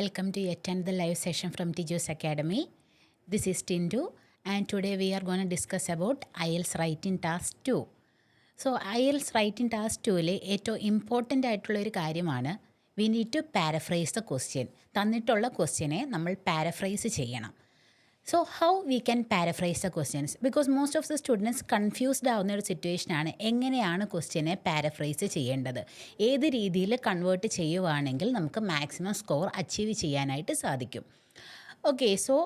Welcome to yet another live session from Tiju's Academy. This is Tiju, and today we are going to discuss about IELTS Writing Task 2. So IELTS Writing Task 2-ലെ ഏറ്റവും important ആയിട്ടുള്ള ഒരു കാര്യമാണ് we need to paraphrase the question. തന്നിട്ടുള്ള ക്വസ്റ്റ്യനെ നമ്മൾ paraphrase ചെയ്യണം. So how we can paraphrase the questions, because most of the students confused ആവുന്ന ഒരു സിറ്റുവേഷനാണ് എങ്ങനെയാണ് ക്വസ്റ്റ്യനെ പാരഫ്രൈസ് ചെയ്യേണ്ടത്, ഏത് രീതിയിൽ കൺവേർട്ട് ചെയ്യുവാണെങ്കിൽ നമുക്ക് മാക്സിമം സ്കോർ അച്ചീവ് ചെയ്യാനായിട്ട് സാധിക്കും. Okay, so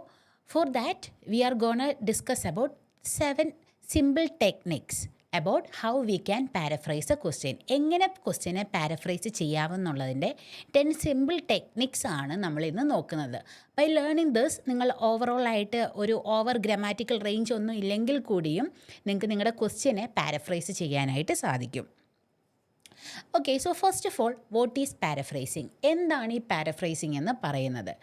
for that V are gonna discuss about 7 simple techniques about how we can paraphrase A question. എങ്ങനെ ക്വസ്റ്റ്യനെ പാരഫ്രൈസ് ചെയ്യാമെന്നുള്ളതിൻ്റെ 10 സിമ്പിൾ ടെക്നിക്സ് ആണ് നമ്മളിന്ന് നോക്കുന്നത്. ബൈ ലേണിംഗ് ദിസ് നിങ്ങൾ ഓവറോളായിട്ട് ഒരു ഓവർ ഗ്രാമാറ്റിക്കൽ റേഞ്ച് ഒന്നും ഇല്ലെങ്കിൽ കൂടിയും നിങ്ങൾക്ക് നിങ്ങളുടെ ക്വസ്റ്റ്യനെ പാരഫ്രൈസ് ചെയ്യാനായിട്ട് സാധിക്കും. Okay, so first of all what is paraphrasing? എന്താണ് ഈ പാരഫ്രൈസിങ് എന്ന് പറയുന്നത്?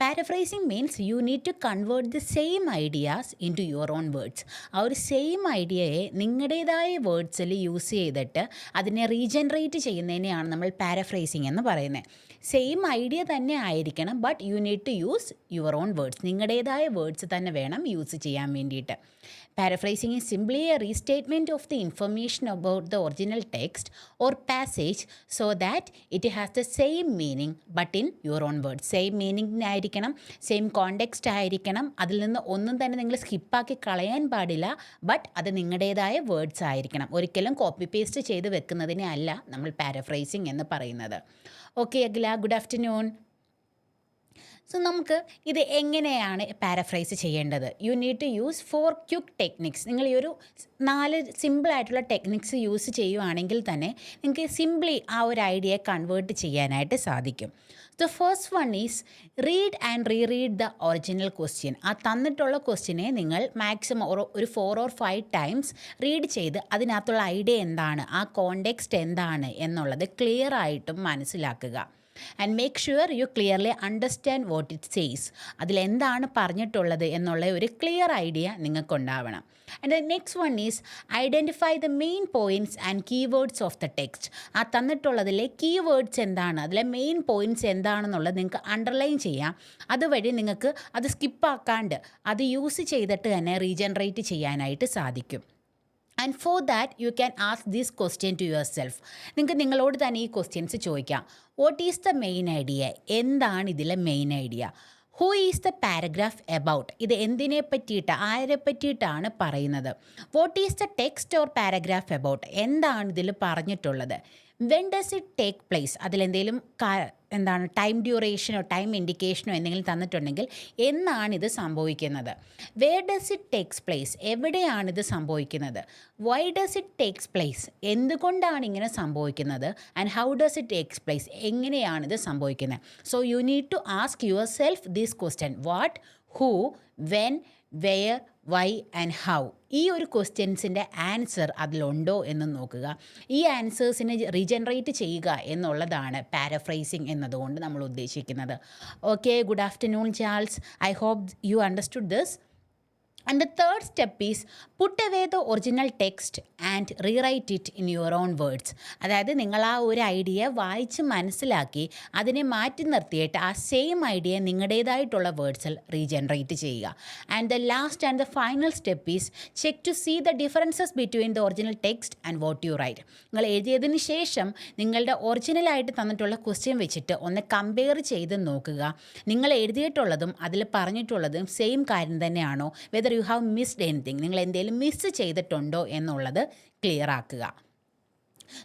Paraphrasing means you need to convert the same ideas into your own words. ആ ഒരു സെയിം ഐഡിയയെ നിങ്ങളുടേതായ വേർഡ്സിൽ യൂസ് ചെയ്തിട്ട് അതിനെ റീജനറേറ്റ് ചെയ്യുന്നതിനെയാണ് നമ്മൾ പാരഫ്രൈസിങ് എന്ന് പറയുന്നത്. സെയിം ഐഡിയ തന്നെ ആയിരിക്കണം, but you need to use your own words. നിങ്ങളുടേതായ വേർഡ്സ് തന്നെ വേണം യൂസ് ചെയ്യാൻ വേണ്ടിയിട്ട്. Paraphrasing is simply a restatement of the information about the original text or passage so that it has the same meaning but in your own words. Same meaning ആയിരിക്കണം, same context ആയിരിക്കണം, അതിൽ നിന്ന് ഒന്നും തന്നെ നിങ്ങൾ സ്കിപ്പാക്കി കളയാൻ പാടില്ല, ബട്ട് അത് നിങ്ങളുടേതായ വേർഡ്സ് ആയിരിക്കണം. ഒരിക്കലും കോപ്പി പേസ്റ്റ് ചെയ്ത് വെക്കുന്നതിനെ അല്ല നമ്മൾ പാരഫ്രൈസിങ് എന്ന് പറയുന്നത്. Okay Akhila, good afternoon. So നമുക്ക് ഇത് എങ്ങനെയാണ് പാരഫ്രൈസ് ചെയ്യേണ്ടത്? You need to use 4 quick techniques. നിങ്ങൾ ഈ ഒരു 4 സിമ്പിളായിട്ടുള്ള ടെക്നിക്സ് യൂസ് ചെയ്യുവാണെങ്കിൽ തന്നെ നിങ്ങൾക്ക് സിംപ്ലി ആ ഒരു ഐഡിയയെ കൺവേർട്ട് ചെയ്യാനായിട്ട് സാധിക്കും. The first one is read and read the original question. ആ തന്നിട്ടുള്ള ക്വസ്റ്റ്യനെ നിങ്ങൾ മാക്സിമം ഒരു 4 or 5 ടൈംസ് റീഡ് ചെയ്ത് അതിനകത്തുള്ള ഐഡിയ എന്താണ്, ആ കോണ്ടെക്സ്റ്റ് എന്താണ് എന്നുള്ളത് ക്ലിയർ ആയിട്ടും മനസ്സിലാക്കുക. And make sure you clearly understand what it says. അതിലെന്താണ് പറഞ്ഞിട്ടുള്ളത് എന്നുള്ള ഒരു ക്ലിയർ ഐഡിയ നിങ്ങൾക്കുണ്ടാവണം. And the next one is identify the main points and keywords of the text. ആ തന്നിട്ടുള്ളതിലെ കീവേഡ്സ് എന്താണ്, അതിലെ മെയിൻ പോയിൻറ്റ്സ് എന്താണെന്നുള്ളത് നിങ്ങൾക്ക് അണ്ടർലൈൻ ചെയ്യാം. അതുവഴി നിങ്ങൾക്ക് അത് സ്കിപ്പാക്കാണ്ട് അത് യൂസ് ചെയ്തിട്ട് തന്നെ റീജനറേറ്റ് ചെയ്യാനായിട്ട് സാധിക്കും. And for that you can ask this question to yourself. നിങ്ങൾക്ക് നിങ്ങളോട് തന്നെ ഈ ക്വസ്റ്റ്യൻസ് ചോദിക്കാം. What is the main idea? എന്താണ് ഇതിലെ main idea? Who is the paragraph about? ഇത് എന്തിനെ പറ്റിയിട്ട്, ആരെ പറ്റിയിട്ടാണ് പറയുന്നത്? What is the text or paragraph about? എന്താണ് ഇതിൽ പറഞ്ഞിട്ടുള്ളത്? When does it take place? അതിലെന്തെങ്കിലും എന്താണ് ടൈം ഡ്യൂറേഷനോ ടൈം ഇൻഡിക്കേഷനോ എന്തെങ്കിലും തന്നിട്ടുണ്ടെങ്കിൽ എന്നാണിത് സംഭവിക്കുന്നത്? Where does it takes place? എവിടെയാണിത് സംഭവിക്കുന്നത്? Why does it takes place? എന്തുകൊണ്ടാണ് ഇങ്ങനെ സംഭവിക്കുന്നത്? And how does it takes place? എങ്ങനെയാണിത് സംഭവിക്കുന്നത്? So you need to ask yourself this question: what, who, when, where, why and how. ഈ ഒരു ക്വസ്റ്റ്യൻസിൻ്റെ answer അതിലുണ്ടോ എന്ന് നോക്കുക. ഈ ആൻസേഴ്സിനെ റീജനറേറ്റ് ചെയ്യുക എന്നുള്ളതാണ് പാരഫ്രൈസിങ് എന്നതുകൊണ്ട് നമ്മൾ ഉദ്ദേശിക്കുന്നത്. Okay, good afternoon Charles. I hope you understood this. And the third step is put away the original text and rewrite it in your own words. അതായത് നിങ്ങൾ ആ ഒരു ഐഡിയ വായിച്ച് മനസ്സിലാക്കി അതിനെ മാറ്റി നിർത്തിയിട്ട് ആ സെയിം ഐഡിയ നിങ്ങളുടേതായിട്ടുള്ള വേർഡ്സിൽ റീജനറേറ്റ് ചെയ്യുക. And the last and the final step is check to see the differences between the original text and what you write. നിങ്ങൾ എഴുതിയതിന് ശേഷം നിങ്ങളുടെ ഒറിജിനലായിട്ട് തന്നിട്ടുള്ള ക്വസ്റ്റ്യൻ വെച്ചിട്ട് ഒന്ന് കമ്പയർ ചെയ്ത് നോക്കുക. നിങ്ങൾ എഴുതിയിട്ടുള്ളതും അതിൽ പറഞ്ഞിട്ടുള്ളതും സെയിം കാര്യം തന്നെയാണോ? Whether you have missed anything, നിങ്ങൾ എന്തെങ്കിലും മിസ് ചെയ്തിട്ടുണ്ടോ എന്നുള്ളത് ക്ലിയർ ആക്കുക.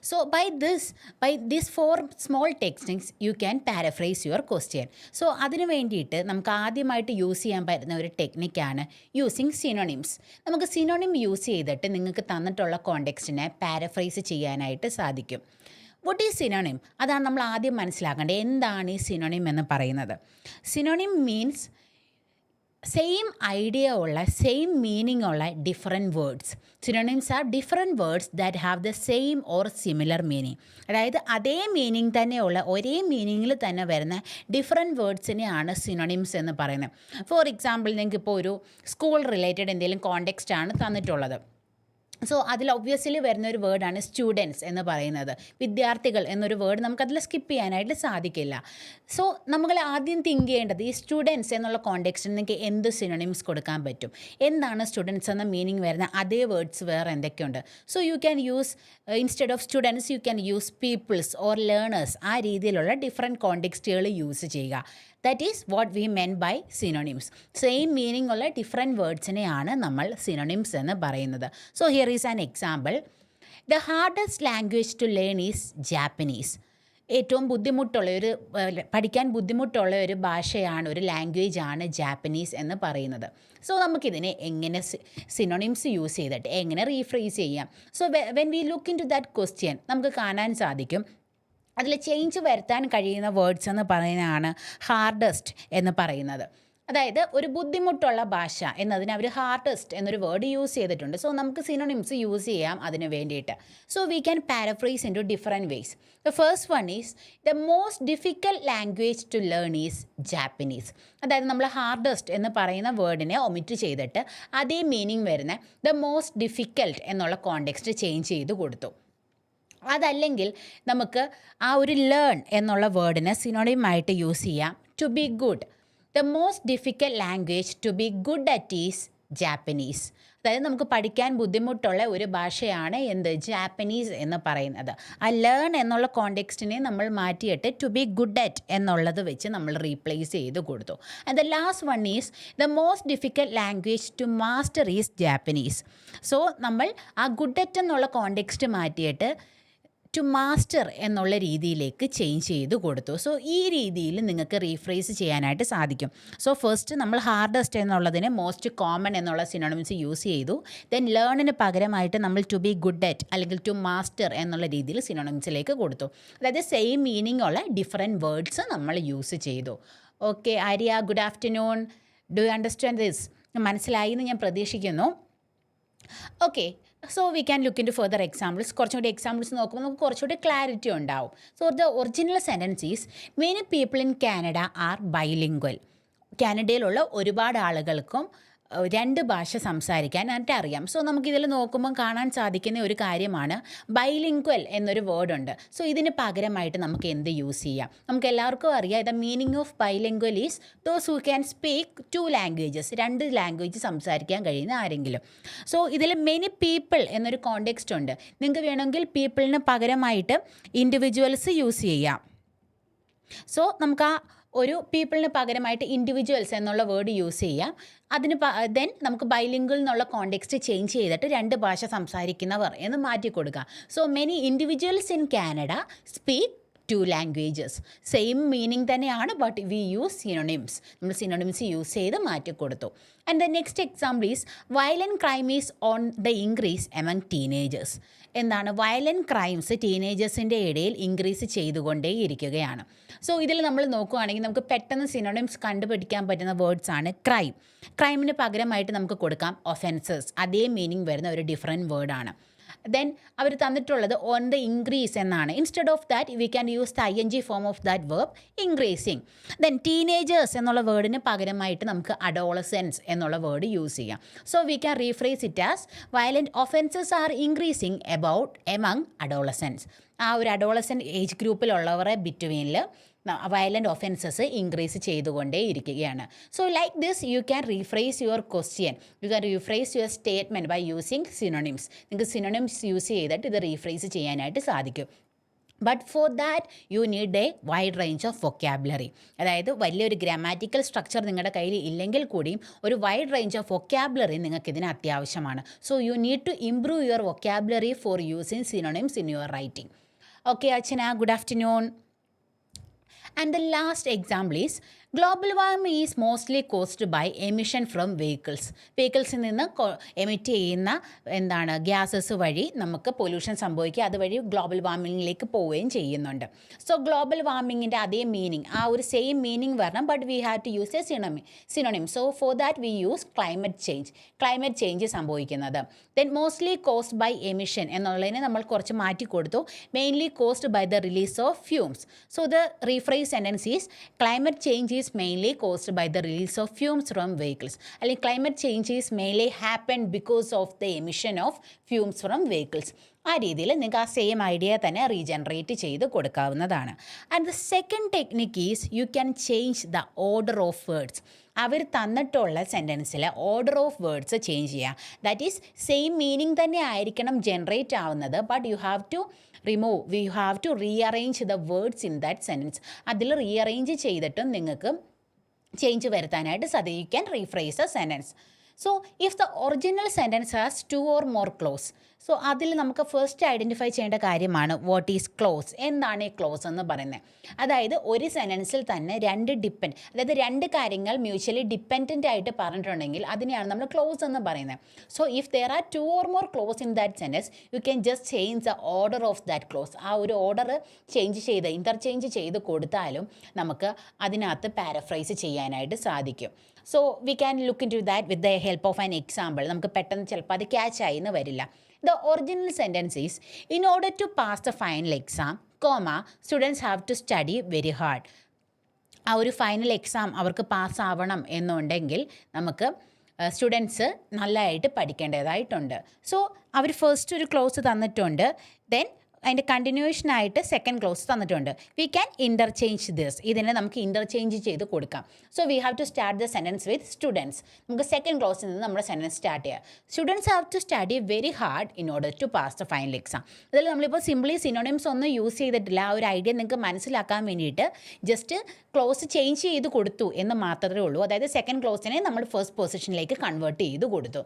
So by this 4 small techniques you can paraphrase your question. So അതിന് വേണ്ടിയിട്ട് നമുക്ക് ആദ്യമായിട്ട് യൂസ് ചെയ്യാൻ പറ്റുന്ന ഒരു ടെക്നിക്കാണ് യൂസിങ് സിനോണിംസ്. നമുക്ക് സിനോണിം യൂസ് ചെയ്തിട്ട് നിങ്ങൾക്ക് തന്നിട്ടുള്ള കോണ്ടെക്സ്റ്റിനെ പാരഫ്രൈസ് ചെയ്യാനായിട്ട് സാധിക്കും. What is synonym? അതാണ് നമ്മൾ ആദ്യം മനസ്സിലാക്കേണ്ടത്. എന്താണ് ഈ സിനോണിം എന്ന് പറയുന്നത്? സിനോണിം മീൻസ് സെയിം ഐഡിയ ഉള്ള, സെയിം മീനിങ് ഉള്ള different words. Synonyms are different words that have the same or similar meaning. അതായത് അതേ മീനിങ് തന്നെയുള്ള, ഒരേ മീനിങ്ങിൽ തന്നെ വരുന്ന ഡിഫറെൻറ്റ് വേർഡ്സിനെയാണ് സിനോണിംസ് എന്ന് പറയുന്നത്. ഫോർ എക്സാമ്പിൾ, നിങ്ങൾക്ക് ഇപ്പോൾ ഒരു സ്കൂൾ റിലേറ്റഡ് എന്തെങ്കിലും കോണ്ടെക്സ്റ്റ് ആണ് തന്നിട്ടുള്ളത്. സോ അതിൽ ഒബ്വിയസ്ലി വരുന്നൊരു വേർഡാണ് സ്റ്റുഡൻസ് എന്ന് പറയുന്നത്. വിദ്യാർത്ഥികൾ എന്നൊരു വേർഡ് നമുക്കതിൽ സ്കിപ്പ് ചെയ്യാനായിട്ട് സാധിക്കില്ല. സോ നമ്മൾ ആദ്യം തിങ്ക് ചെയ്യേണ്ടത് ഈ സ്റ്റുഡൻസ് എന്നുള്ള കോണ്ടെക്സ്റ്റിൽ നിങ്ങൾക്ക് എന്ത് സിനോണിംസ് കൊടുക്കാൻ പറ്റും, എന്താണ് സ്റ്റുഡൻസ് എന്ന മീനിങ് വരുന്ന അതേ വേർഡ്സ് വേറെ എന്തൊക്കെയുണ്ട്. So you can use instead of students you can use peoples or learners. ആ രീതിയിലുള്ള ഡിഫറെൻറ്റ് കോണ്ടെക്സ്റ്റുകൾ യൂസ് ചെയ്യുക. That is what we mean by synonyms. Same meaning ഉള്ള ഡിഫറെൻറ്റ് വേർഡ്സിനെയാണ് നമ്മൾ സിനോണിംസ് എന്ന് പറയുന്നത്. So here is an example. The hardest language to learn is Japanese. ഏറ്റവും പഠിക്കാൻ ബുദ്ധിമുട്ടുള്ള ഒരു ഭാഷയാണ്, ഒരു ലാംഗ്വേജ് ആണ് ജാപ്പനീസ് എന്ന് പറയുന്നത്. സോ നമുക്കിതിനെ എങ്ങനെ സിനോണിംസ് യൂസ് ചെയ്തിട്ട് എങ്ങനെ റീഫ്രേസ് ചെയ്യാം. So when we look into that question നമുക്ക് കാണാൻ സാധിക്കും അതിൽ ചേഞ്ച് വരുത്താൻ കഴിയുന്ന വേർഡ്സ് എന്ന് പറയുന്നതാണ് ഹാർഡസ്റ്റ് എന്ന് പറയുന്നത്. അതായത് ഒരു ബുദ്ധിമുട്ടുള്ള ഭാഷ എന്നതിന് അവർ ഹാർഡസ്റ്റ് എന്നൊരു വേർഡ് യൂസ് ചെയ്തിട്ടുണ്ട്. സോ നമുക്ക് സിനോണിംസ് യൂസ് ചെയ്യാം അതിന് വേണ്ടിയിട്ട്. So we can paraphrase in two different ways. The first one is the most difficult language to learn is Japanese. അതായത് നമ്മൾ ഹാർഡസ്റ്റ് എന്ന് പറയുന്ന വേർഡിനെ ഒമിറ്റ് ചെയ്തിട്ട് അതേ മീനിങ് വരുന്ന ദ മോസ്റ്റ് ഡിഫിക്കൽട്ട് എന്നുള്ള കോണ്ടെക്സ്റ്റ് ചേഞ്ച് ചെയ്ത് കൊടുത്തു. അതല്ലെങ്കിൽ നമുക്ക് ആ ഒരു ലേൺ എന്നുള്ള വേർഡിനെ സിനോണിമായിട്ട് യൂസ് ചെയ്യാം to be good. The most difficult language to be good at is Japanese. അതായത് നമുക്ക് പഠിക്കാൻ ബുദ്ധിമുട്ടുള്ള ഒരു ഭാഷയാണ് ജാപ്പനീസ് എന്ന് പറയുന്നത്. ആ ലേൺ എന്നുള്ള കോണ്ടെക്സ്റ്റിനെ നമ്മൾ മാറ്റിയിട്ട് ടു ബി ഗുഡ് അറ്റ് എന്നുള്ളത് വെച്ച് നമ്മൾ റീപ്ലേസ് ചെയ്ത് കൊടുത്തു. And the last one is the most difficult language to master is Japanese. So നമ്മൾ ആ ഗുഡ് അറ്റ് എന്നുള്ള കോണ്ടെക്സ്റ്റ് മാറ്റിയിട്ട് ടു മാസ്റ്റർ എന്നുള്ള രീതിയിലേക്ക് ചേഞ്ച് ചെയ്ത് കൊടുത്തു. സോ ഈ രീതിയിൽ നിങ്ങൾക്ക് റീഫ്രേസ് ചെയ്യാനായിട്ട് സാധിക്കും. സോ ഫസ്റ്റ് നമ്മൾ ഹാർഡസ്റ്റ് എന്നുള്ളതിന് മോസ്റ്റ് കോമൺ എന്നുള്ള സിനോണിംസ് യൂസ് ചെയ്തു. ദെൻ ലേണിന് പകരമായിട്ട് നമ്മൾ ടു ബി ഗുഡ് അറ്റ് അല്ലെങ്കിൽ ടു മാസ്റ്റർ എന്നുള്ള രീതിയിൽ സിനോണിംസിലേക്ക് കൊടുത്തു. അതായത് സെയിം മീനിങ് ഉള്ള ഡിഫറെൻറ്റ് വേർഡ്സ് നമ്മൾ യൂസ് ചെയ്തു. Okay Arya, good afternoon. Do you understand this? മനസ്സിലായി എന്ന് ഞാൻ പ്രതീക്ഷിക്കുന്നു. Okay, so we can look into further examples. കുറച്ചുകൂടി എക്സാമ്പിൾസ് നോക്കുമ്പോൾ നമുക്ക് കുറച്ചുകൂടി ക്ലാരിറ്റി ഉണ്ടാവും. So the original sentence is many people in Canada are bilingual. കാനഡയിലുള്ള ഒരുപാട് ആളുകൾക്കും രണ്ട് ഭാഷ സംസാരിക്കാനായിട്ട് അറിയാം. സോ നമുക്കിതിൽ നോക്കുമ്പോൾ കാണാൻ സാധിക്കുന്ന ഒരു കാര്യമാണ് ബൈലിംഗ്വൽ എന്നൊരു വേർഡുണ്ട്. സോ ഇതിന് പകരമായിട്ട് നമുക്ക് എന്ത് യൂസ് ചെയ്യാം? നമുക്ക് എല്ലാവർക്കും അറിയാം the meaning of bilingual is those who can speak to languages. രണ്ട് ലാംഗ്വേജ് സംസാരിക്കാൻ കഴിയുന്ന ആരെങ്കിലും. സോ ഇതിൽ മെനി പീപ്പിൾ എന്നൊരു കോണ്ടെക്സ്റ്റ് ഉണ്ട്. നിങ്ങൾക്ക് വേണമെങ്കിൽ പീപ്പിളിന് പകരമായിട്ട് ഇൻഡിവിജ്വൽസ് യൂസ് ചെയ്യാം. സോ നമുക്ക് ആ ഒരു പീപ്പിളിന് പകരമായിട്ട് ഇൻഡിവിജ്വൽസ് എന്നുള്ള വേർഡ് യൂസ് ചെയ്യാം. അതിന് ദെൻ നമുക്ക് ബൈലിംഗ്വൽ എന്നുള്ള കോണ്ടെക്സ്റ്റ് ചേഞ്ച് ചെയ്തിട്ട് രണ്ട് ഭാഷ സംസാരിക്കുന്നവർ എന്ന് മാറ്റി കൊടുക്കുക. So many individuals in Canada speak to languages. Same meaning തന്നെയാണ്, ബട്ട് വി യൂസ് സിനോണിംസ്. നമ്മൾ സിനോണിംസ് യൂസ് ചെയ്ത് മാറ്റി കൊടുത്തു. And the next example is violent crime is on the increase among teenagers. എന്താണ് വയലൻറ്റ് ക്രൈംസ് ടീനേജേഴ്സിൻ്റെ ഇടയിൽ increase ചെയ്തുകൊണ്ടേയിരിക്കുകയാണ്. So ഇതിൽ നമ്മൾ നോക്കുകയാണെങ്കിൽ നമുക്ക് പെട്ടെന്ന് സിനോണിംസ് കണ്ടുപിടിക്കാൻ പറ്റുന്ന വേർഡ്സ് ആണ് ക്രൈം. ക്രൈമിന് പകരമായിട്ട് നമുക്ക് കൊടുക്കാം ഒഫെൻസസ്. അതേ മീനിങ് വരുന്ന ഒരു ഡിഫറെൻറ്റ് വേർഡാണ്. ദെൻ അവർ തന്നിട്ടുള്ളത് ഓൺ ദ ഇൻക്രീസ് എന്നാണ്. Instead of that we can use the ING form of that verb increasing. Then teenagers എന്നുള്ള വേർഡിന് പകരമായിട്ട് നമുക്ക് അഡോളസെൻസ് എന്നുള്ള വേർഡ് യൂസ് ചെയ്യാം. So we can rephrase it as violent offences are increasing among adolescence. ആ ഒരു adolescent age ഗ്രൂപ്പിലുള്ളവരെ ബിറ്റ്വീനിൽ വയലൻറ്റ് ഒഫെൻസസ് ഇൻക്രീസ് ചെയ്തുകൊണ്ടേ ഇരിക്കുകയാണ്. So like this you can rephrase your question, you can rephrase your statement by using synonyms. നിങ്ങൾക്ക് synonyms use ചെയ്തിട്ട് ഇത് rephrase ചെയ്യാനായിട്ട് സാധിക്കും. But for that you need A wide range of vocabulary. അതായത് വലിയൊരു grammatical structure നിങ്ങളുടെ കയ്യിൽ ഇല്ലെങ്കിൽ കൂടിയും ഒരു വൈഡ് റേഞ്ച് ഓഫ് വൊക്കാബുലറി നിങ്ങൾക്ക് ഇതിന് അത്യാവശ്യമാണ്. So you need to improve your vocabulary for using synonyms in your writing. Okay Archana, good afternoon. And the last example is global warming is mostly caused by emission from vehicles. Vehicles നിന്ന് emit ചെയ്യുന്ന gases വഴി നമുക്ക് pollution സംഭവിക്കുക, അതുവഴി global വാർമിങ്ങിലേക്ക് പോവുകയും ചെയ്യുന്നുണ്ട്. So global വാർമിങ്ങിൻ്റെ അതേ meaning, ആ ഒരു സെയിം മീനിങ് വരണം, but we have to use a synonym. So for that we use climate change സംഭവിക്കുന്നത്. Then mostly caused by emission എന്നുള്ളതിനെ നമ്മൾ കുറച്ച് മാറ്റി കൊടുത്തു, mainly caused by the release of fumes. So the rephrase sentence is climate change is mainly caused by the release of fumes from vehicles. അല്ലെങ്കിൽ climate change is mainly happened because of the emission of fumes from vehicles. ആ രീതിയിൽ നിങ്ങൾക്ക് ആ same idea തന്നെ regenerate ചെയ്ത് കൊടുക്കാവുന്നതാണ്. And the second technique is you can change the order of words. അവർ തന്നിട്ടുള്ള സെൻറ്റൻസിൽ ഓർഡർ ഓഫ് വേർഡ്സ് ചേഞ്ച് ചെയ്യുക. ദാറ്റ് ഈസ് സെയിം മീനിങ് തന്നെ ആയിരിക്കണം ജനറേറ്റ് ആവുന്നത്, but you have to you have to rearrange the words in that sentence. അതിൽ rearrange ചെയ്തിട്ടും നിങ്ങൾക്ക് ചേഞ്ച് വരുത്താനായിട്ട് സാധിക്കും. You can rephrase a sentence. So if the original sentence has 2 or more clause, so അതിൽ നമുക്ക് first identify ചെയ്യേണ്ട കാര്യമാണ് what is close. എന്താണ് ഈ ക്ലോസ് എന്ന് പറയുന്നത്? അതായത് ഒരു സെൻറ്റൻസിൽ തന്നെ അതായത് രണ്ട് കാര്യങ്ങൾ മ്യൂച്വലി ഡിപ്പെൻഡൻ്റ് ആയിട്ട് പറഞ്ഞിട്ടുണ്ടെങ്കിൽ അതിനെയാണ് നമ്മൾ ക്ലോസ് എന്ന് പറയുന്നത്. So if there are 2 or more clause in that sentence, you can just change the order of that clause. ആ ഒരു ഓർഡർ ഇൻ്റർചേഞ്ച് ചെയ്ത് കൊടുത്താലും നമുക്ക് അതിനകത്ത് പാരഫ്രൈസ് ചെയ്യാനായിട്ട് സാധിക്കും. So we can look into that with the help of an example. നമുക്ക് പെട്ടെന്ന് ചിലപ്പോൾ അത് ക്യാച്ച് ആയി എന്ന് വരില്ല. The original sentence is, in order to pass the final exam, students have to study very hard. ആ ഒരു final exam അവർക്ക് പാസ്സാവണം എന്നുണ്ടെങ്കിൽ നമുക്ക് സ്റ്റുഡൻസ് നല്ലതായിട്ട് പഠിക്കേണ്ടതായിട്ടുണ്ട്. സോ അവർ ഫസ്റ്റ് ഒരു ക്ലോസ് തന്നിട്ടുണ്ട്, ദെൻ അതിൻ്റെ കണ്ടിന്യൂഷനായിട്ട് സെക്കൻഡ് ക്ലോസ് തന്നിട്ടുണ്ട്. വി ക്യാൻ ഇൻ്റർചേഞ്ച് ഇതിനെ നമുക്ക് ഇൻ്റർചേഞ്ച് ചെയ്ത് കൊടുക്കാം. So we have to start the sentence with students. നമുക്ക് സെക്കൻഡ് ക്ലോസിൽ നിന്ന് നമ്മുടെ സെൻറ്റൻസ് സ്റ്റാർട്ട് ചെയ്യാം. Students have to study very hard in order to pass the final exam. അതിൽ നമ്മളിപ്പോൾ സിംപ്ലി സിനോണിംസ് ഒന്നും യൂസ് ചെയ്തിട്ടില്ല. ആ ഒരു ഐഡിയ നിങ്ങൾക്ക് മനസ്സിലാക്കാൻ വേണ്ടിയിട്ട് ജസ്റ്റ് ക്ലോസ് ചേഞ്ച് ചെയ്ത് കൊടുത്തു എന്ന് മാത്രമേ ഉള്ളൂ. അതായത് സെക്കൻഡ് ക്ലോസിനെ നമ്മൾ ഫസ്റ്റ് പൊസിഷനിലേക്ക് കൺവേർട്ട് ചെയ്ത് കൊടുത്തു.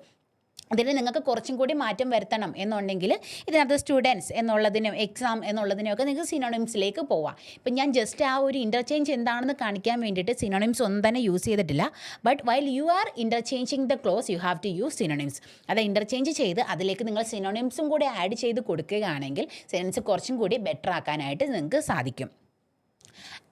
അതിന് നിങ്ങൾക്ക് കുറച്ചും കൂടി മാറ്റം വരുത്തണം എന്നുണ്ടെങ്കിൽ ഇതിനകത്ത് സ്റ്റുഡൻസ് എന്നുള്ളതിനും എക്സാം എന്നുള്ളതിനൊക്കെ നിങ്ങൾക്ക് സിനോണിംസിലേക്ക് പോവാം. ഇപ്പം ഞാൻ ജസ്റ്റ് ആ ഒരു ഇൻ്റർചേഞ്ച് എന്താണെന്ന് കാണിക്കാൻ വേണ്ടിയിട്ട് സിനോണിംസ് ഒന്നും തന്നെ യൂസ് ചെയ്തിട്ടില്ല. But while you are interchanging the clause you have to use synonyms. അത് ഇൻ്റർചേഞ്ച് ചെയ്ത് അതിലേക്ക് നിങ്ങൾ സിനോണിംസും കൂടി ആഡ് ചെയ്ത് കൊടുക്കുകയാണെങ്കിൽ സെൻറ്റൻസ് കുറച്ചും കൂടി ബെറ്റർ ആക്കാനായിട്ട് നിങ്ങൾക്ക് സാധിക്കും.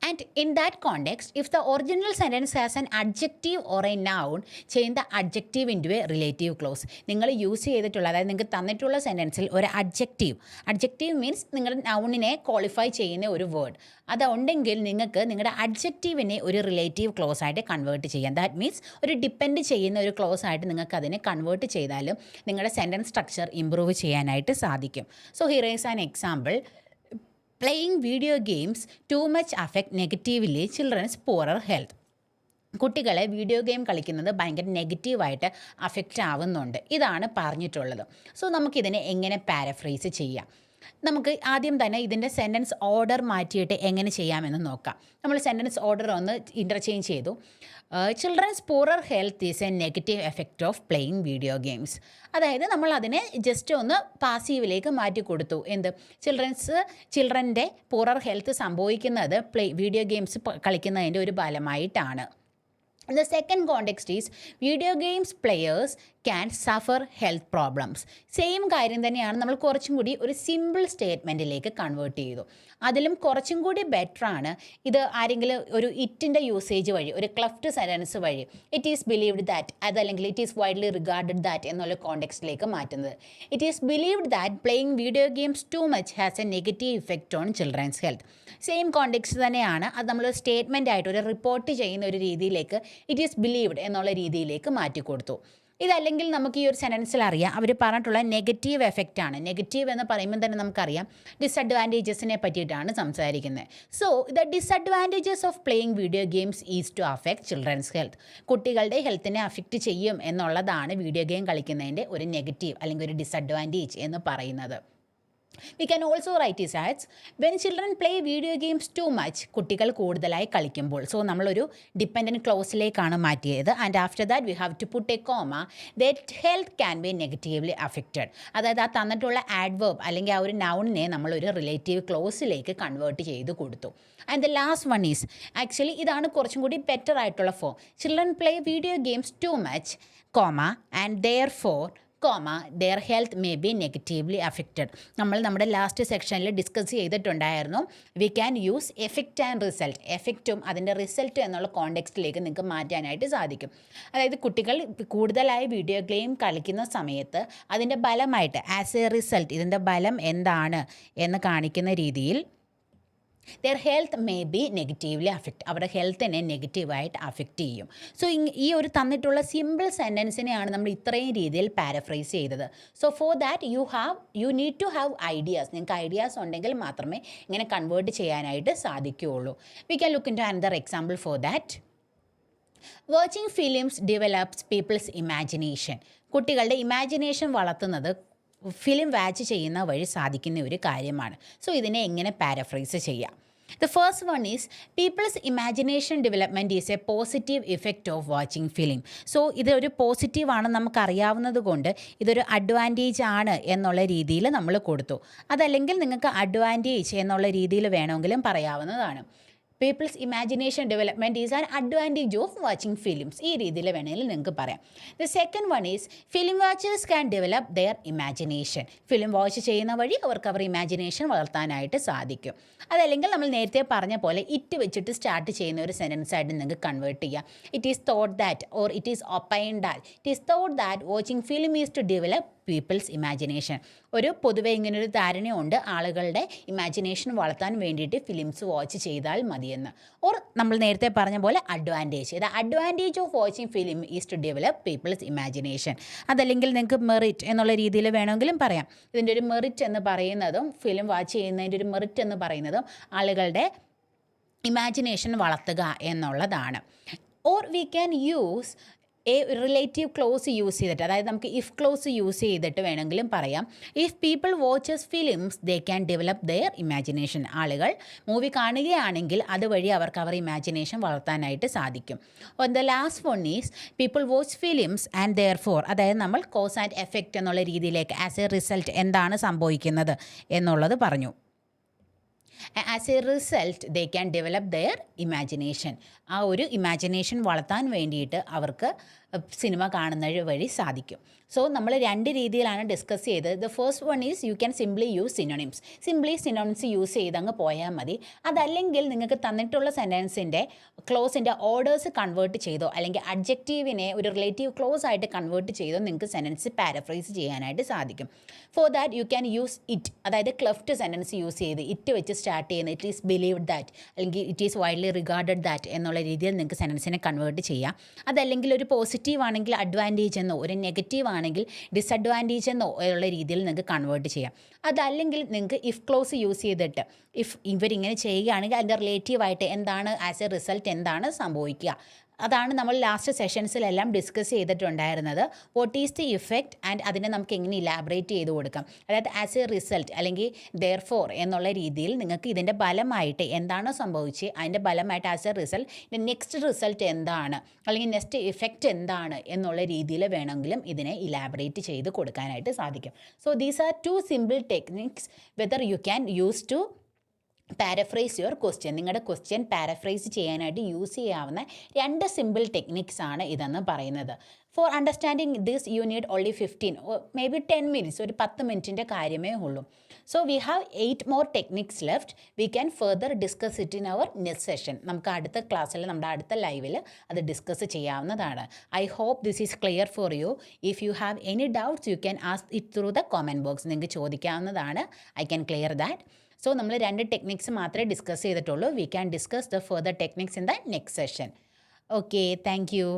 And in that context, if the original sentence has an adjective or a noun, change the adjective into a relative clause. നിങ്ങൾ യൂസ് ചെയ്തിട്ടുള്ള, അതായത് നിങ്ങൾക്ക് തന്നിട്ടുള്ള സെൻറ്റൻസിൽ ഒരു അഡ്ജക്റ്റീവ് മീൻസ് നിങ്ങളുടെ നൗണിനെ ക്വാളിഫൈ ചെയ്യുന്ന ഒരു വേർഡ് അതുണ്ടെങ്കിൽ നിങ്ങൾക്ക് നിങ്ങളുടെ അഡ്ജക്റ്റീവിനെ ഒരു റിലേറ്റീവ് ക്ലോസ് ആയിട്ട് കൺവേർട്ട് ചെയ്യാം. ദാറ്റ് മീൻസ് ഒരു ഡിപ്പെൻഡ് ചെയ്യുന്ന ഒരു ക്ലോസ് ആയിട്ട് നിങ്ങൾക്ക് അതിനെ കൺവേർട്ട് ചെയ്താലും നിങ്ങളുടെ സെൻറ്റൻസ് സ്ട്രക്ചർ ഇമ്പ്രൂവ് ചെയ്യാനായിട്ട് സാധിക്കും. So here is an example. Playing video games too much affect negatively children's poorer health. കുട്ടികളെ വീഡിയോ ഗെയിം കളിക്കുന്നത് ഭയങ്കര നെഗറ്റീവായിട്ട് അഫക്റ്റ് ആവുന്നുണ്ട്. ഇതാണ് പറഞ്ഞിട്ടുള്ളത്. സോ നമുക്കിതിനെ എങ്ങനെ പാരഫ്രേസ് ചെയ്യാം? നമുക്ക് ആദ്യം തന്നെ ഇതിൻ്റെ സെൻറ്റൻസ് ഓർഡർ മാറ്റിയിട്ട് എങ്ങനെ ചെയ്യാമെന്ന് നോക്കാം. നമ്മൾ സെൻറ്റൻസ് ഓർഡർ ഒന്ന് ഇൻ്റർചേഞ്ച് ചെയ്തു. Children's poorer health is a negative effect of playing video games. അതായത് നമ്മൾ അതിനെ ജസ്റ്റ് ഒന്ന് പാസീവിലേക്ക് മാറ്റി കൊടുത്തു. എന്ത്? ചിൽഡ്രൻ്റെ പൂറർ ഹെൽത്ത് സംഭവിക്കുന്നത് വീഡിയോ ഗെയിംസ് കളിക്കുന്നതിൻ്റെ ഒരു ഫലമായിട്ടാണ്. The second context is video games players can suffer health problems. Same കാര്യം തന്നെയാണ് നമ്മൾ കുറച്ചും കൂടി ഒരു സിമ്പിൾ സ്റ്റേറ്റ്മെൻറ്റിലേക്ക് കൺവേർട്ട് ചെയ്തു. അതിലും കുറച്ചും കൂടി ബെറ്ററാണ് ഇത് ആരെങ്കിലും ഒരു ഇറ്റിൻ്റെ യൂസേജ് വഴി, ഒരു ക്ലഫ്റ്റ് സെൻറ്റൻസ് വഴി ഇറ്റ് ഈസ് ബിലീവ്ഡ് ദാറ്റ്, അതല്ലെങ്കിൽ it is widely regarded that എന്നുള്ള കോണ്ടെക്സ്റ്റിലേക്ക് മാറ്റുന്നത്. It is believed that playing video games too much has A negative effect on children's health. Same context തന്നെയാണ്. അത് നമ്മൾ സ്റ്റേറ്റ്മെൻ്റ് ആയിട്ട് ഒരു റിപ്പോർട്ട് ചെയ്യുന്ന ഒരു രീതിയിലേക്ക് ഇറ്റ് ഈസ് ബിലീവ്ഡ് എന്നുള്ള രീതിയിലേക്ക് മാറ്റിക്കൊടുത്തു. ഇതല്ലെങ്കിൽ നമുക്ക് ഈ ഒരു സെൻറ്റൻസിൽ അറിയാം അവർ പറഞ്ഞിട്ടുള്ള നെഗറ്റീവ് എഫക്റ്റാണ്. നെഗറ്റീവ് എന്ന് പറയുമ്പോൾ തന്നെ നമുക്കറിയാം ഡിസഡ്വാൻറ്റേജസിനെ പറ്റിയിട്ടാണ് സംസാരിക്കുന്നത്. So the disadvantages of playing video games is to affect children's health. കുട്ടികളുടെ ഹെൽത്തിനെ അഫക്റ്റ് ചെയ്യും എന്നുള്ളതാണ് വീഡിയോ ഗെയിം കളിക്കുന്നതിൻ്റെ ഒരു നെഗറ്റീവ് അല്ലെങ്കിൽ ഒരു ഡിസഡ്വാൻറ്റേജ് എന്ന് പറയുന്നത്. We can also write it as when children play video games too much, കുട്ടികൾ കൂടുതലായി കളിക്കുമ്പോൾ. സോ നമ്മളൊരു ഡിപ്പെൻഡൻറ്റ് ക്ലോസിലേക്കാണ് മാറ്റിയത്. And after that we have to put a comma that health can be negatively affected. അതായത് ആ തന്നിട്ടുള്ള ആഡ്വേർബ് അല്ലെങ്കിൽ ആ ഒരു നൗണിനെ നമ്മളൊരു റിലേറ്റീവ് ക്ലോസിലേക്ക് കൺവേർട്ട് ചെയ്ത് കൊടുത്തു. And the last one is actually ഇതാണ് കുറച്ചും കൂടി ബെറ്റർ ആയിട്ടുള്ള form. Children play video games too much, comma and therefore their health may be negatively affected. നമ്മൾ നമ്മുടെ ലാസ്റ്റ് സെക്ഷനിൽ ഡിസ്കസ് ചെയ്തിട്ടുണ്ടായിരുന്നു. We can use effect and result. എഫക്റ്റും അതിൻ്റെ റിസൾട്ട് എന്നുള്ള കോണ്ടെക്സ്റ്റിലേക്ക് നിങ്ങൾക്ക് മാറ്റാനായിട്ട് സാധിക്കും. അതായത് കുട്ടികൾ കൂടുതലായി വീഡിയോ ഗെയിം കളിക്കുന്ന സമയത്ത് അതിൻ്റെ ഫലമായിട്ട് ആസ് എ റിസൾട്ട് ഇതിൻ്റെ ഫലം എന്താണ് എന്ന് കാണിക്കുന്ന രീതിയിൽ there health may be negatively affect, അവരുടെ ഹെൽത്തിനെ നെഗറ്റീവായിട്ട് അഫക്റ്റ് ചെയ്യും. സോ ഈ ഒരു തന്നിട്ടുള്ള സിമ്പിൾ സെൻറ്റൻസിനെയാണ് നമ്മൾ ഇത്രയും രീതിയിൽ പാരഫ്രൈസ് ചെയ്തത്. So for that you need to have ideas. നിങ്ങൾക്ക് ഐഡിയാസ് ഉണ്ടെങ്കിൽ മാത്രമേ ഇങ്ങനെ കൺവേർട്ട് ചെയ്യാനായിട്ട് സാധിക്കുകയുള്ളൂ. We can look into another example for that. Watching films develops peoples imagination. കുട്ടികളുടെ ഇമാജിനേഷൻ വളർത്തുന്നത് ഫിലിം വാച്ച് ചെയ്യുന്ന വഴി സാധിക്കുന്ന ഒരു കാര്യമാണ്. സോ ഇതിനെ എങ്ങനെ പാരഫ്രൈസ് ചെയ്യാം? The first one is peoples imagination development is a positive effect of watching film. So ഇതൊരു പോസിറ്റീവാണെന്ന് നമുക്കറിയാവുന്നത് കൊണ്ട് ഇതൊരു അഡ്വാൻറ്റേജ് ആണ് എന്നുള്ള രീതിയിൽ നമ്മൾ കൊടുത്തു. അതല്ലെങ്കിൽ നിങ്ങൾക്ക് അഡ്വാൻറ്റേജ് എന്നുള്ള രീതിയിൽ വേണമെങ്കിലും പറയാവുന്നതാണ്. Peoples imagination development is an advantage of watching films. ഈ രീതിയിൽ വേണമെങ്കിൽ നിങ്ങൾക്ക് പറയാം. The second one is film watchers can develop their imagination. Film watch ചെയ്യുന്ന വഴി അവർക്ക് അവർ ഇമാജിനേഷൻ വളർത്താനായിട്ട് സാധിക്കും. അതല്ലെങ്കിൽ നമ്മൾ നേരത്തെ പറഞ്ഞ പോലെ ഇറ്റ് വെച്ചിട്ട് സ്റ്റാർട്ട് ചെയ്യുന്ന ഒരു സെൻറ്റൻസ് ആയിട്ട് നിങ്ങൾക്ക് കൺവേർട്ട് ചെയ്യാം. It is thought that or it is opine that it is thought that watching film is to develop people's imagination. ഒരു പൊതുവെ ഇങ്ങനൊരു ധാരണയുണ്ട്, ആളുകളുടെ ഇമാജിനേഷൻ വളർത്താൻ വേണ്ടിയിട്ട് ഫിലിംസ് വാച്ച് ചെയ്താൽ മതിയെന്ന്. ഓർ നമ്മൾ നേരത്തെ പറഞ്ഞ പോലെ advantage, the advantage of watching film is to develop people's imagination. അതല്ലെങ്കിൽ നിങ്ങൾക്ക് മെറിറ്റ് എന്നുള്ള രീതിയിൽ വേണമെങ്കിലും പറയാം. ഇതിൻ്റെ ഒരു മെറിറ്റ് എന്ന് പറയുന്നതും ഫിലിം വാച്ച് ചെയ്യുന്നതിൻ്റെ ഒരു മെറിറ്റ് എന്ന് പറയുന്നതും ആളുകളുടെ ഇമാജിനേഷൻ വളർത്തുക എന്നുള്ളതാണ്. Or we can use a relative clause use ചെയ്തിട്ട്, അതായത് നമുക്ക് ഇഫ് ക്ലോസ് യൂസ് ചെയ്തിട്ട് വേണമെങ്കിലും പറയാം. If people watches films they can develop their imagination. ആളുകൾ മൂവി കാണുകയാണെങ്കിൽ അതുവഴി അവർക്ക് അവർ ഇമാജിനേഷൻ വളർത്താനായിട്ട് സാധിക്കും. The last one is people watch films and therefore, അതായത് നമ്മൾ കോസ് ആൻഡ് എഫക്റ്റ് എന്നുള്ള രീതിയിലേക്ക് ആസ് എ റിസൾട്ട് എന്താണ് സംഭവിക്കുന്നത് എന്നുള്ളത് പറഞ്ഞു. As a result they can develop their imagination. ആ ഒരു ഇമാജിനേഷൻ വളർത്താൻ വേണ്ടിയിട്ട് അവർക്ക് സിനിമ കാണുന്നത് വഴി സാധിക്കും. സോ നമ്മൾ രണ്ട് രീതിയിലാണ് ഡിസ്കസ് ചെയ്തത്. The first one is you can simply use synonyms. Simply synonyms use ചെയ്ത് അങ്ങ് പോയാൽ മതി. അതല്ലെങ്കിൽ നിങ്ങൾക്ക് തന്നിട്ടുള്ള സെൻറ്റൻസിൻ്റെ ക്ലോസിൻ്റെ ഓർഡേഴ്സ് കൺവേർട്ട് ചെയ്തോ അല്ലെങ്കിൽ അഡ്ജക്റ്റീവിനെ ഒരു റിലേറ്റീവ് ക്ലോസ് ആയിട്ട് കൺവേർട്ട് ചെയ്തോ നിങ്ങൾക്ക് സെൻറ്റൻസ് പാരഫ്രൈസ് ചെയ്യാനായിട്ട് സാധിക്കും. Four that you can use it, അതായത് ക്ലെഫ്റ്റ് സെൻറ്റൻസ് യൂസ് ചെയ്ത് ഇറ്റ് വെച്ച് സ്റ്റാർട്ട് ചെയ്യുന്ന ഇറ്റ് ഈസ് ബിലീവ്ഡ് ദാറ്റ് അല്ലെങ്കിൽ it is widely regarded that എന്നുള്ള രീതിയിൽ നിങ്ങൾക്ക് സെൻറ്റൻസിനെ കൺവേർട്ട് ചെയ്യാം. അതല്ലെങ്കിൽ ഒരു പോസിറ്റീവ് ആണെങ്കിൽ അഡ്വാൻറ്റേജ് എന്നോ ഒരു നെഗറ്റീവ് ആണെങ്കിൽ ഡിസഡ്വാൻറ്റേജ് എന്നോ ഉള്ള രീതിയിൽ നിങ്ങൾക്ക് കൺവേർട്ട് ചെയ്യാം. അതല്ലെങ്കിൽ നിങ്ങൾക്ക് ഇഫ് ക്ലോസ് യൂസ് ചെയ്തിട്ട് ഇവരിങ്ങനെ ചെയ്യുകയാണെങ്കിൽ അതിൻ്റെ റിലേറ്റീവായിട്ട് എന്താണ് ആസ് എ റിസൾട്ട് എന്താണ് സംഭവിക്കുക, അതാണ് നമ്മൾ ലാസ്റ്റ് സെഷൻസിലെല്ലാം ഡിസ്കസ് ചെയ്തിട്ടുണ്ടായിരുന്നത്. What is the effect and അതിനെ നമുക്ക് എങ്ങനെ ഇലാബറേറ്റ് ചെയ്ത് കൊടുക്കാം. അതായത് ആസ് എ റിസൾട്ട് അല്ലെങ്കിൽ ദെയർ ഫോർ എന്നുള്ള രീതിയിൽ നിങ്ങൾക്ക് ഇതിൻ്റെ ഫലമായിട്ട് എന്താണ് സംഭവിച്ചത്, അതിൻ്റെ ഫലമായിട്ട് as a result next result എന്താണ് അല്ലെങ്കിൽ നെക്സ്റ്റ് ഇഫക്റ്റ് എന്താണ് എന്നുള്ള രീതിയിൽ വേണമെങ്കിലും ഇതിനെ ഇലാബറേറ്റ് ചെയ്ത് കൊടുക്കാനായിട്ട് സാധിക്കും. So these are two simple techniques whether you can use to paraphrase your question. നിങ്ങളുടെ ക്വസ്റ്റ്യൻ പാരഫ്രൈസ് ചെയ്യാനായിട്ട് യൂസ് ചെയ്യാവുന്ന രണ്ട് സിമ്പിൾ ടെക്നിക്സ് ആണ് ഇതെന്ന് പറയുന്നത്. For understanding this you need only 15 or maybe 10 minutes, ഒരു 10 മിനിറ്റിൻ്റെ കാര്യമേ ഉള്ളൂ. So we have 8 more techniques left. We can further discuss it in our next session. നമുക്ക് അടുത്ത ക്ലാസ്സിൽ നമ്മുടെ അടുത്ത ലൈവിൽ അത് ഡിസ്കസ് ചെയ്യാവുന്നതാണ്. I hope this is clear for you. If you have any doubts you can ask it through the comment box. നിങ്ങൾക്ക് ചോദിക്കാവുന്നതാണ്. I can clear that. So നമ്മൾ രണ്ട് ടെക്നിക്സ് മാത്രമേ ഡിസ്കസ് ചെയ്തിട്ടുള്ളൂ. We can discuss the further techniques in the next session. Okay, thank U.